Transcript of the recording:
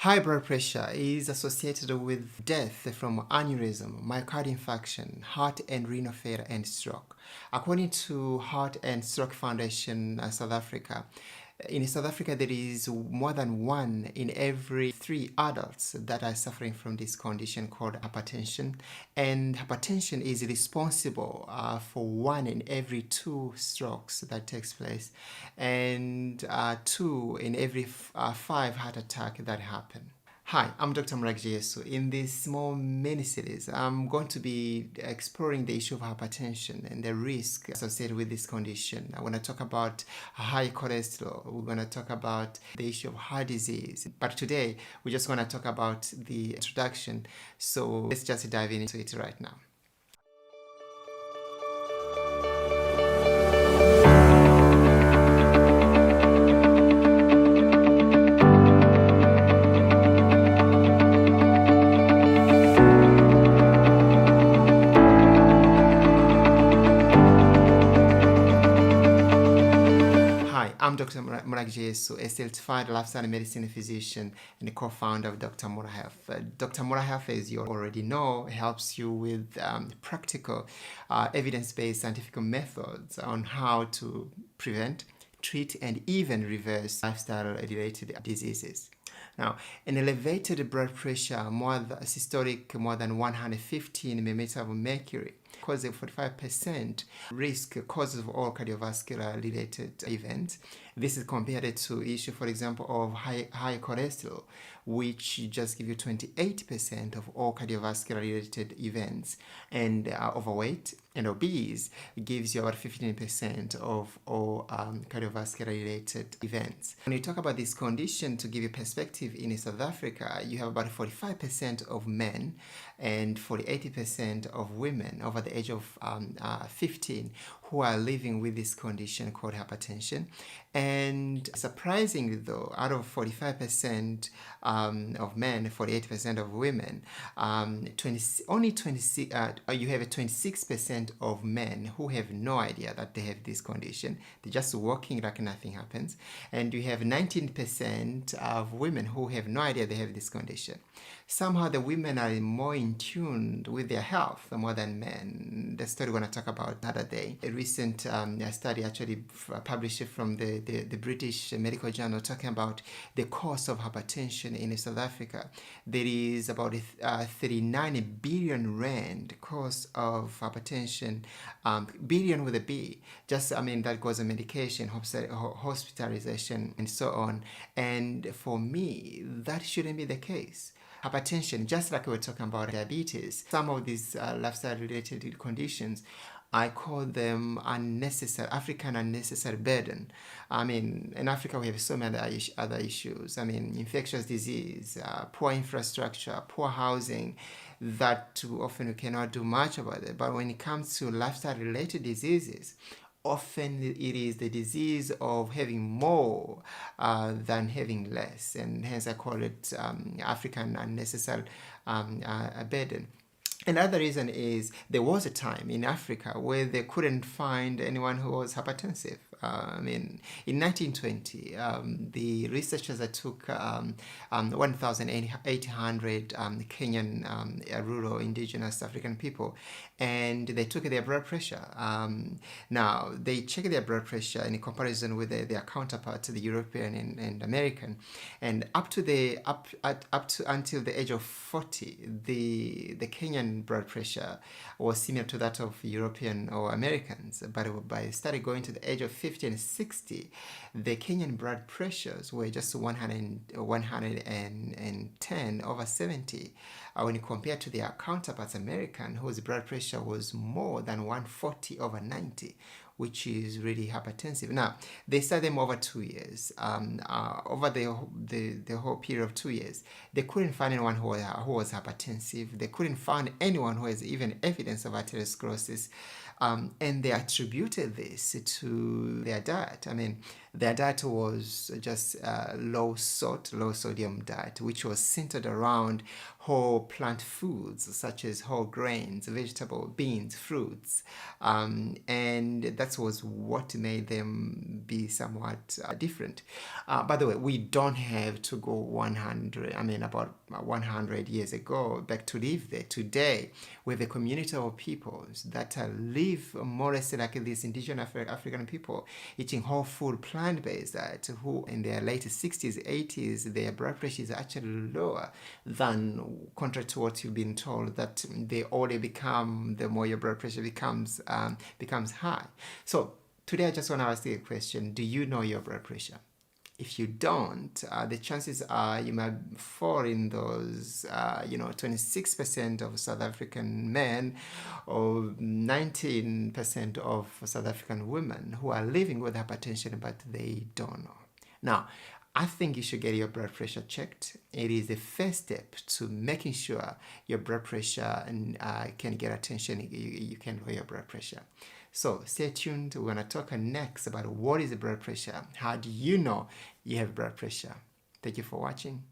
High blood pressure is associated with death from aneurysm, myocardial infarction, heart and renal failure, and stroke. According to Heart and Stroke Foundation South Africa, in South Africa, there is more than 1 in every 3 adults that are suffering from this condition called hypertension. And hypertension is responsible for 1 in every 2 strokes that takes place, and 2 in every 5 heart attacks that happen. Hi, I'm Dr Mura Health. In this small mini-series, I'm going to be exploring the issue of hypertension and the risk associated with this condition. I want to talk about high cholesterol. We're going to talk about the issue of heart disease. But today, we're just going to talk about the introduction. So let's just dive into it right now. Hi, I'm Dr. Mura Health, a certified lifestyle medicine physician and the co-founder of Dr. Mura Health. Dr. Mura Health, as you already know, helps you with practical, evidence-based scientific methods on how to prevent, treat, and even reverse lifestyle-related diseases. Now, an elevated blood pressure, systolic more than 115 millimeters of mercury, causes a 45% risk causes of all cardiovascular related events. This is compared to issue, for example, of high cholesterol, which just give you 28% of all cardiovascular related events, and overweight and obese gives you about 15% of all cardiovascular related events. When you talk about this condition, to give you perspective, in South Africa, you have about 45% of men and 48% of women over the age of 15 who are living with this condition called hypertension. And surprisingly though, out of 45% of men, 48% of women, you have a 26% of men who have no idea that they have this condition. They're just walking like nothing happens. And you have 19% of women who have no idea they have this condition. Somehow the women are more in tune with their health more than men. The story we're going to talk about another day. A recent study actually published from the British Medical Journal talking about the cause of hypertension in South Africa. There is about a 39 billion rand cost of hypertension, billion with a B. That goes on medication, hospitalization, and so on. And for me, that shouldn't be the case. Hypertension, just like we were talking about diabetes, some of these lifestyle-related conditions, I call them African unnecessary burden. In Africa, we have so many other issues. Infectious disease, poor infrastructure, poor housing, that too often we cannot do much about it. But when it comes to lifestyle-related diseases, often it is the disease of having more than having less, and hence I call it African unnecessary burden. Another reason is there was a time in Africa where they couldn't find anyone who was hypertensive. In 1920, the researchers that took 1,800 Kenyan rural indigenous African people, and they took their blood pressure. Now, they checked their blood pressure in comparison with their counterparts, the European and American, and up to until the age of 40, the Kenyan blood pressure was similar to that of European or Americans, but by starting going to the age of 50 and 60, the Kenyan blood pressures were just 110 over 70 when you compare to their counterparts American, whose blood pressure was more than 140 over 90, which is really hypertensive. Now, they studied them over 2 years. Over the whole period of 2 years, they couldn't find anyone who was hypertensive. They couldn't find anyone who has even evidence of arteriosclerosis. And they attributed this to their diet. Their diet was just low salt, low sodium diet, which was centered around whole plant foods such as whole grains, vegetable, beans, fruits, and that was what made them be somewhat different. By the way, we don't have to go 100, about 100 years ago back to live there. Today, we have a community of peoples that live more or less like these indigenous African people, eating whole food, plant-based diet, who in their late 60s, 80s, their blood pressure is actually lower than, contrary to what you've been told, that they older become, the more your blood pressure becomes high. So today I just want to ask you a question. Do you know your blood pressure? If you don't, the chances are you might fall in those, 26% of South African men or 19% of South African women who are living with hypertension, but they don't know. Now, I think you should get your blood pressure checked. It is the first step to making sure your blood pressure can get attention. You can lower your blood pressure. So stay tuned. We're going to talk next about what is the blood pressure. How do you know you have blood pressure? Thank you for watching.